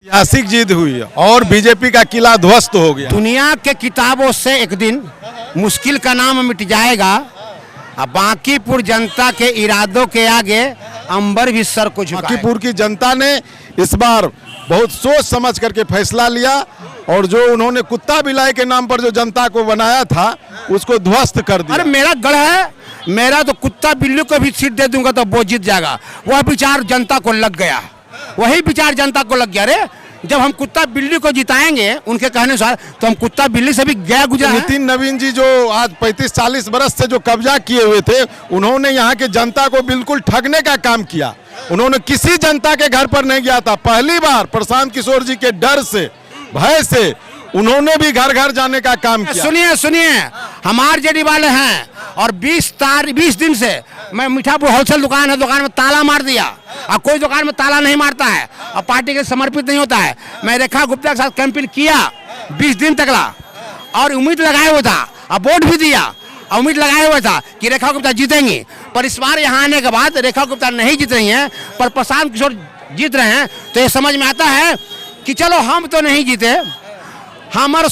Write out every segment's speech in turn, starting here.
ऐतिहासिक जीत हुई और बीजेपी का किला ध्वस्त हो गया। दुनिया के किताबों से एक दिन मुश्किल का नाम मिट जाएगा। अब बांकीपुर जनता के इरादों के आगे अंबर भी सर को झुकाएगा। बांकीपुर की जनता ने इस बार बहुत सोच समझ करके फैसला लिया और जो उन्होंने कुत्ता बिलाई के नाम पर जो जनता को बनाया था उसको ध्वस्त कर दिया। अरे मेरा गढ़ है, मेरा तो कुत्ता बिल्ली को भी सीट दे दूंगा तो वो जीत जाएगा। वह विचार जनता को लग गया, वही विचार जनता को लग गया। रे जब हम कुत्ता बिल्ली को जिताएंगे उनके कहने अनुसार तो हम कुत्ता बिल्ली से भी गया गुजरा है। नितिन नवीन जी जो आज 35-40 बरस से जो कब्जा किए हुए थे, उन्होंने यहाँ के जनता को बिल्कुल ठगने का काम किया। उन्होंने किसी जनता के घर पर नहीं गया था। पहली बार प्रशांत किशोर जी के डर से, भय से उन्होंने भी घर घर जाने का काम किया। सुनिए सुनिए, हमारे जेडी वाले हैं और 20 दिन से मैं मीठापुर होलसेल दुकान है, दुकान में ताला मार दिया। अब कोई दुकान में ताला नहीं मारता है और पार्टी के समर्पित नहीं होता है। मैं रेखा गुप्ता के साथ कैंपेन किया 20 दिन तकला और उम्मीद लगाए हुआ था और वोट भी दिया और उम्मीद लगाए हुआ था कि रेखा गुप्ता जीतेंगी। पर इस बार यहाँ आने के बाद रेखा गुप्ता नहीं जीत रही हैं, पर प्रशांत किशोर जीत रहे हैं। तो ये समझ में आता है कि चलो हम तो नहीं जीते, हमारा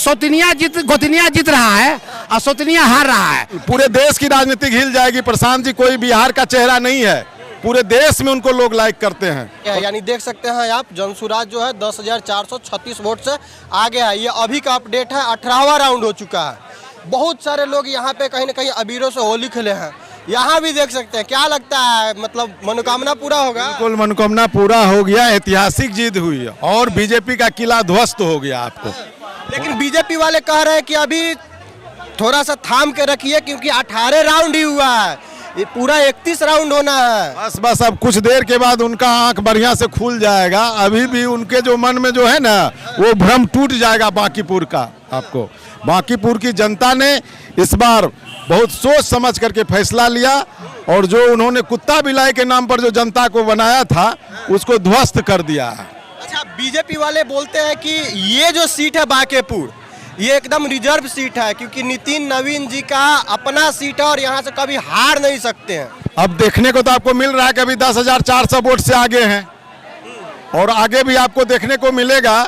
गोतनिया जीत रहा है और सोतनिया हार रहा है। पूरे देश की राजनीति हिल जाएगी। प्रशांत जी कोई बिहार का चेहरा नहीं है, पूरे देश में उनको लोग लाइक करते हैं। यानी देख सकते हैं आप, जनसुराज जो है 10,436 वोट से आगे है। ये अभी का अपडेट है, 18वां राउंड हो चुका है। बहुत सारे लोग यहाँ पे कहीं ना कहीं अबीरों से होली खेले हैं। यहाँ भी देख सकते हैं। क्या लगता है, मतलब मनोकामना पूरा होगा? बिल्कुल मनोकामना पूरा हो गया। ऐतिहासिक जीत हुई और बीजेपी का किला ध्वस्त हो गया आपको। लेकिन बीजेपी वाले कह रहे हैं कि अभी थोड़ा सा थाम के रखिए क्योंकि 18 राउंड ही हुआ है, ये पूरा 31 राउंड होना है। बस अब कुछ देर के बाद उनका आंख बढ़िया से खुल जाएगा। अभी भी उनके जो मन में जो है ना, वो भ्रम टूट जाएगा बांकीपुर का। आपको बांकीपुर की जनता ने इस बार बहुत सोच समझ करके फैसला लिया और जो उन्होंने कुत्ता बिलाई के नाम पर जो जनता को बनाया था उसको ध्वस्त कर दिया है। अच्छा, बीजेपी वाले बोलते हैं कि ये जो सीट है बांकीपुर, ये एकदम रिजर्व सीट है क्योंकि नितिन नवीन जी का अपना सीट है और यहाँ से कभी हार नहीं सकते हैं। अब देखने को तो आपको मिल रहा है कि अभी 10,400 वोट से आगे हैं और आगे भी आपको देखने को मिलेगा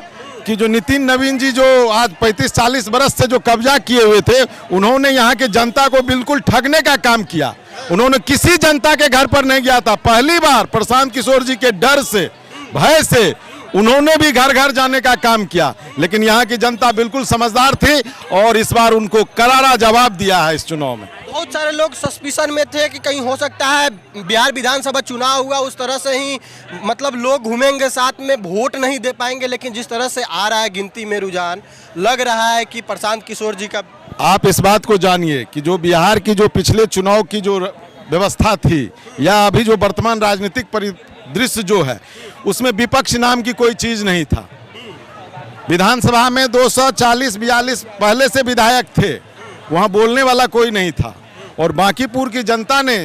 कि जो नितिन नवीन जी जो आज 35-40 बरस से जो कब्जा किए हुए थे, उन्होंने यहाँ के जनता को बिल्कुल ठगने का काम किया। उन्होंने किसी जनता के घर पर नहीं गया था। पहली बार प्रशांत किशोर जी के डर से, भय से उन्होंने भी घर घर जाने का काम किया। लेकिन यहाँ की जनता बिल्कुल समझदार थी और इस बार उनको करारा जवाब दिया है इस चुनाव में। बहुत सारे लोग सस्पिशन में थे कि कहीं हो सकता है बिहार विधानसभा चुनाव हुआ उस तरह से ही, मतलब लोग घूमेंगे साथ में, वोट नहीं दे पाएंगे। लेकिन जिस तरह से आ रहा है गिनती में रुझान, लग रहा है कि प्रशांत किशोर जी का। आप इस बात को जानिए कि जो बिहार की जो पिछले चुनाव की जो व्यवस्था थी या अभी जो वर्तमान राजनीतिक परिदृश्य जो है, उसमें विपक्ष नाम की कोई चीज नहीं था। विधानसभा में 240-42 पहले से विधायक थे, वहां बोलने वाला कोई नहीं था। और बांकीपुर की जनता ने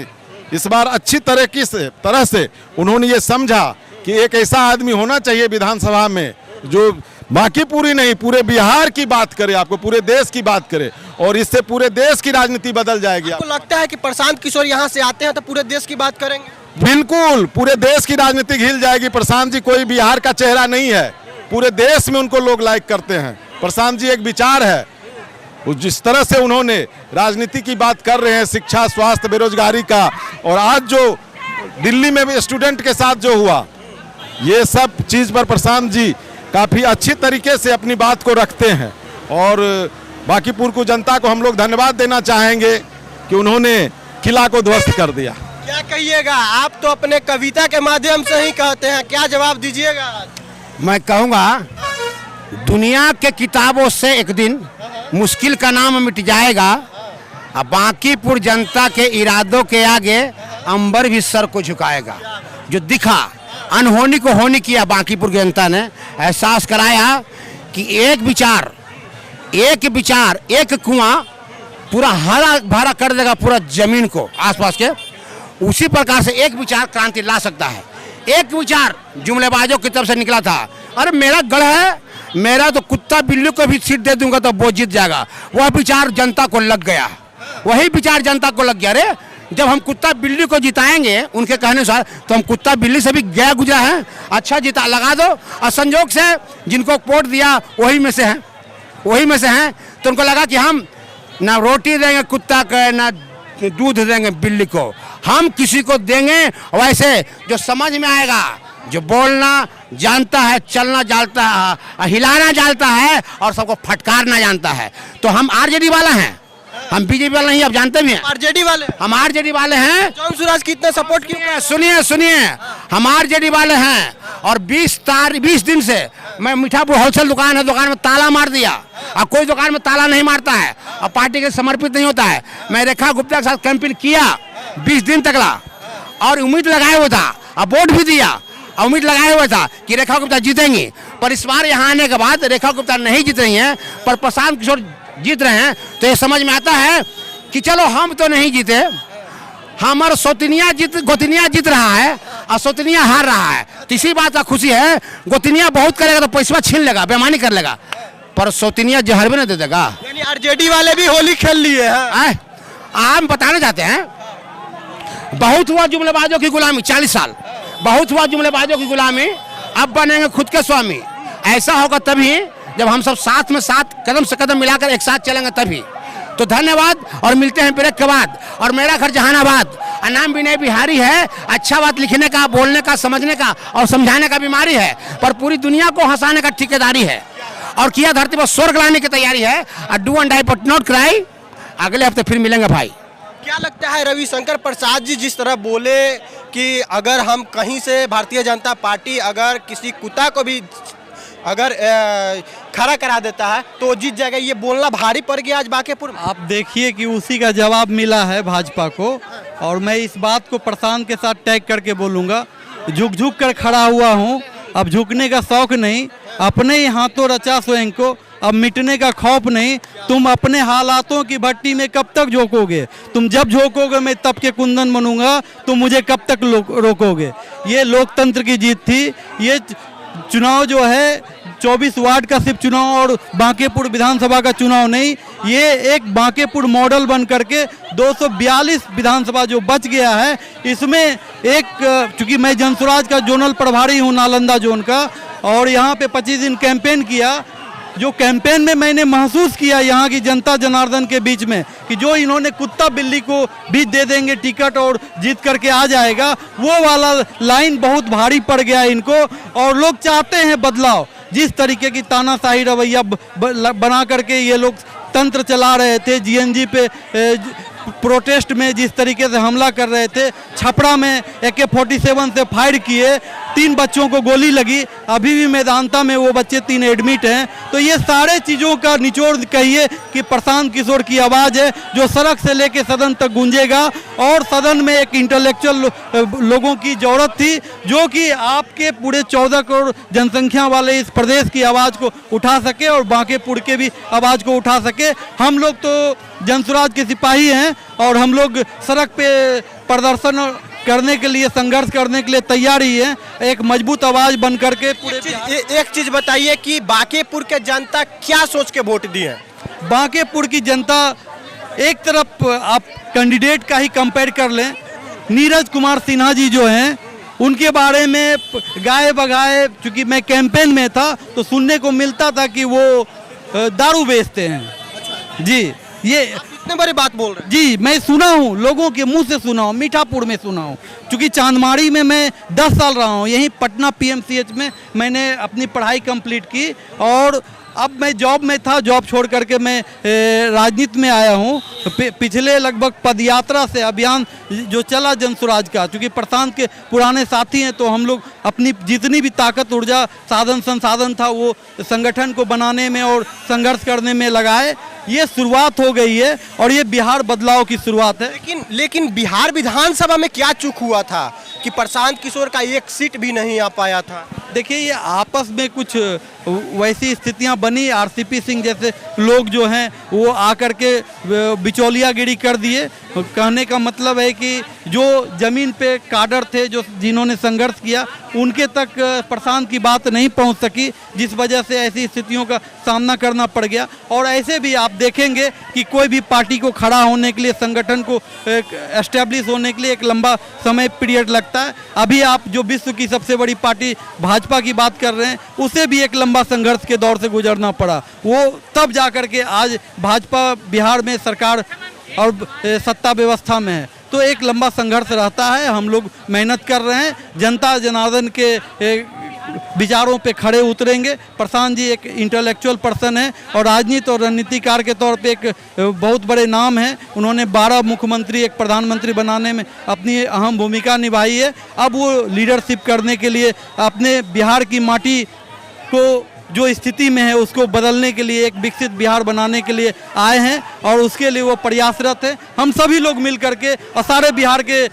इस बार अच्छी तरह से उन्होंने ये समझा कि एक ऐसा आदमी होना चाहिए विधानसभा में जो बांकीपुर ही नहीं पूरे बिहार की बात करे, आपको पूरे देश की बात करे और इससे पूरे देश की राजनीति बदल जाएगी। आपको लगता है कि प्रशांत किशोर यहाँ से आते हैं तो पूरे देश की बात करेंगे? बिल्कुल, पूरे देश की राजनीति हिल जाएगी। प्रशांत जी कोई बिहार का चेहरा नहीं है, पूरे देश में उनको लोग लाइक करते हैं। प्रशांत जी एक विचार है, जिस तरह से उन्होंने राजनीति की बात कर रहे हैं, शिक्षा, स्वास्थ्य, बेरोजगारी का, और आज जो दिल्ली में भी स्टूडेंट के साथ जो हुआ, ये सब चीज पर प्रशांत जी काफी अच्छी तरीके से अपनी बात को रखते हैं। और बांकीपुर को जनता को हम लोग धन्यवाद देना चाहेंगे कि उन्होंने किला को ध्वस्त कर दिया। क्या कहिएगा, आप तो अपने कविता के माध्यम से ही कहते हैं, क्या जवाब दीजिएगा? मैं कहूँगा दुनिया के किताबों से एक दिन मुश्किल का नाम मिट जाएगा। अब बांकीपुर जनता के इरादों के आगे अंबर भी सर को झुकाएगा। जो दिखा अनहोनी को होनी किया, बांकीपुर की जनता ने एहसास कराया कि एक विचार एक कुआं पूरा हरा भरा कर देगा पूरा जमीन को आसपास के। उसी प्रकार से एक विचार क्रांति ला सकता है। एक विचार जुमलेबाजों की तरफ से निकला था, अरे मेरा गढ़ है, मेरा तो कुत्ता बिल्ली को भी सीट दे दूंगा तो वो जीत जाएगा। वह विचार जनता को लग गया, वही विचार जनता को लग गया। रे जब हम कुत्ता बिल्ली को जिताएंगे उनके कहने अनुसार, तो हम कुत्ता बिल्ली से भी गया गुजरा है, अच्छा जीता लगा दो। और संजोग से जिनको वोट दिया वही में से हैं, तो उनको लगा कि हम ना रोटी देंगे कुत्ता को ना दूध देंगे बिल्ली को, हम किसी को देंगे वैसे जो समझ में आएगा, जो बोलना जानता है, चलना जानता है, हिलाना जानता है और सबको फटकारना जानता है। तो हम आरजेडी वाला हैं, हम बीजेपी वाले नहीं, आप जानते भी हैं। आरजेडी वाले, हम आरजेडी वाले हैं। जॉनसुराज कितने सपोर्ट किए? सुनिए, हम आरजेडी वाले हैं और 20 दिन से मैं मीठापुर होलसेल दुकान में ताला मार दिया। और कोई दुकान में ताला नहीं मारता है और पार्टी के समर्पित नहीं होता है। मैं रेखा गुप्ता के साथ कैंपेन किया 20 दिन तकला और उम्मीद लगाए हुआ था और वोट भी दिया, उम्मीद लगाए हुआ था कि रेखा गुप्ता जीतेंगी। पर इस बार यहाँ आने के बाद रेखा गुप्ता नहीं जीत रही हैं, पर प्रशांत किशोर जीत रहे हैं। तो ये समझ में आता है कि चलो हम तो नहीं जीते, हमारा गोतनिया जीत रहा है और सोतनिया हार रहा है। तो इसी बात का खुशी है, गोतनिया बहुत करेगा तो पैसा छीन लेगा, बेईमानी कर लेगा, पर सोतनिया जहर भी नहीं दे देगा। यानी आरजेडी वाले भी होली खेल लिए हैं। हम बताना चाहते हैं, बहुत हुआ जुमलेबाजों की गुलामी, 40 साल बहुत हुआ जुमलेबाजों की गुलामी, अब बनेंगे खुद के स्वामी। ऐसा होगा तभी जब हम सब साथ में कदम से कदम मिलाकर एक साथ चलेंगे तभी। तो धन्यवाद और मिलते हैं ब्रेक के बाद। और मेरा घर जहानाबाद, नाम विनय बिहारी है। अच्छा बात लिखने का, बोलने का, समझने का और समझाने का बीमारी है, पर पूरी दुनिया को हंसाने का ठेकेदारी है और किया धरती पर स्वर्ग लाने की तैयारी है। Do and die but not cry. अगले हफ्ते फिर मिलेंगे भाई। क्या लगता है रविशंकर प्रसाद जी जिस तरह बोले कि अगर हम कहीं से भारतीय जनता पार्टी अगर किसी कुत्ता को भी अगर खड़ा करा देता है तो जीत जाएगा, ये बोलना भारी पड़ गया आज बांकेपुर में? आप देखिए कि उसी का जवाब मिला है भाजपा को। और मैं इस बात को प्रशांत के साथ टैग करके बोलूँगा, झुक कर खड़ा हुआ हूँ, अब झुकने का शौक नहीं, अपने ही हाथों रचा स्वयं को, अब मिटने का खौफ नहीं। तुम अपने हालातों की भट्टी में कब तक झोंकोगे? तुम जब झोंकोगे मैं तब के कुंदन बनूंगा, तुम मुझे कब तक रोकोगे? ये लोकतंत्र की जीत थी। ये चुनाव जो है 24 वार्ड का सिर्फ चुनाव और बांकेपुर विधानसभा का चुनाव नहीं, ये एक बांकेपुर मॉडल बन करके 242 विधानसभा जो बच गया है, इसमें एक, चूंकि मैं जनसुराज का जोनल प्रभारी हूँ नालंदा जोन का, और यहाँ पे 25 दिन कैंपेन किया। जो कैंपेन में मैंने महसूस किया यहाँ की जनता जनार्दन के बीच में कि जो इन्होंने कुत्ता बिल्ली को भी दे देंगे टिकट और जीत करके आ जाएगा, वो वाला लाइन बहुत भारी पड़ गया इनको। और लोग चाहते हैं बदलाव। जिस तरीके की तानाशाही रवैया बना करके ये लोग तंत्र चला रहे थे, जीएनजी पे प्रोटेस्ट में जिस तरीके से हमला कर रहे थे, छपरा में AK-47 से फायर किए, 3 बच्चों को गोली लगी, अभी भी मैदानता में वो बच्चे 3 एडमिट हैं। तो ये सारे चीज़ों का निचोड़ कहिए कि प्रशांत किशोर की आवाज़ है जो सड़क से लेके सदन तक गूंजेगा। और सदन में एक इंटेलेक्चुअल लोगों की ज़रूरत थी जो कि आपके पूरे 14 करोड़ जनसंख्या वाले इस प्रदेश की आवाज़ को उठा सके और बांकेपुर के भी आवाज़ को उठा सके। हम लोग तो जनसुराज के सिपाही हैं और हम लोग सड़क पे प्रदर्शन करने के लिए, संघर्ष करने के लिए तैयार ही है, एक मजबूत आवाज बन करके पूरे। एक चीज बताइए कि बांकेपुर के जनता क्या सोच के वोट दी है? बांकेपुर की जनता, एक तरफ आप कैंडिडेट का ही कंपेयर कर लें, नीरज कुमार सिन्हा जी जो हैं उनके बारे में गाए बगाए, चूंकि मैं कैंपेन में था तो सुनने को मिलता था कि वो दारू बेचते हैं। जी, ये इतने बड़ी बात बोल रहे हैं? जी, मैं सुना हूँ, लोगों के मुंह से सुना हूँ, मीठापुर में सुना हूँ। क्योंकि चांदमारी में मैं 10 साल रहा हूँ, यहीं पटना PMCH में मैंने अपनी पढ़ाई कंप्लीट की और अब मैं जॉब में था, जॉब छोड़ करके मैं राजनीति में आया हूँ। पिछले लगभग पदयात्रा से अभियान जो चला जनसुराज का, क्योंकि प्रशांत के पुराने साथी हैं, तो हम लोग अपनी जितनी भी ताकत, ऊर्जा, साधन संसाधन था वो संगठन को बनाने में और संघर्ष करने में लगाए। ये शुरुआत हो गई है और ये बिहार बदलाव की शुरुआत है। लेकिन बिहार विधानसभा में क्या चूक हुआ था कि प्रशांत किशोर का एक सीट भी नहीं आ पाया था? देखिए, ये आपस में कुछ वैसी स्थितियां बनी। आरसीपी सिंह जैसे लोग जो हैं वो आकर के बिचौलियागिरी कर दिए। कहने का मतलब है कि जो ज़मीन पे काडर थे, जो जिन्होंने संघर्ष किया, उनके तक प्रशांत की बात नहीं पहुंच सकी, जिस वजह से ऐसी स्थितियों का सामना करना पड़ गया। और ऐसे भी आप देखेंगे कि कोई भी पार्टी को खड़ा होने के लिए, संगठन को एस्टेब्लिश होने के लिए एक लंबा समय पीरियड लगता है। अभी आप जो विश्व की सबसे बड़ी पार्टी भाजपा की बात कर रहे हैं, उसे भी एक लंबा संघर्ष के दौर से गुजरना पड़ा। वो तब जा कर के आज भाजपा बिहार में सरकार और सत्ता व्यवस्था में है। तो एक लंबा संघर्ष रहता है। हम लोग मेहनत कर रहे हैं, जनता जनार्दन के विचारों पे खड़े उतरेंगे। प्रशांत जी एक इंटेलेक्चुअल पर्सन है और राजनीति और रणनीतिकार के तौर पे एक बहुत बड़े नाम हैं। उन्होंने 12 मुख्यमंत्री, एक प्रधानमंत्री बनाने में अपनी अहम भूमिका निभाई है। अब वो लीडरशिप करने के लिए अपने बिहार की माटी को जो स्थिति में है उसको बदलने के लिए, एक विकसित बिहार बनाने के लिए आए हैं और उसके लिए वो प्रयासरत हैं। हम सभी लोग मिल करके और सारे बिहार के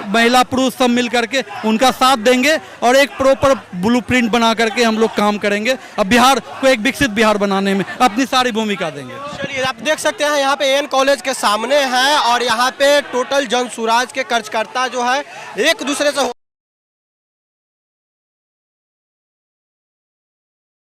महिला पुरुष सब मिल करके उनका साथ देंगे और एक प्रॉपर ब्लूप्रिंट बना करके हम लोग काम करेंगे। अब बिहार को एक विकसित बिहार बनाने में अपनी सारी भूमिका देंगे। चलिए, आप देख सकते हैं यहाँ पे एन कॉलेज के सामने है और यहाँ पे टोटल जनसुराज के कार्यकर्ता जो है एक दूसरे से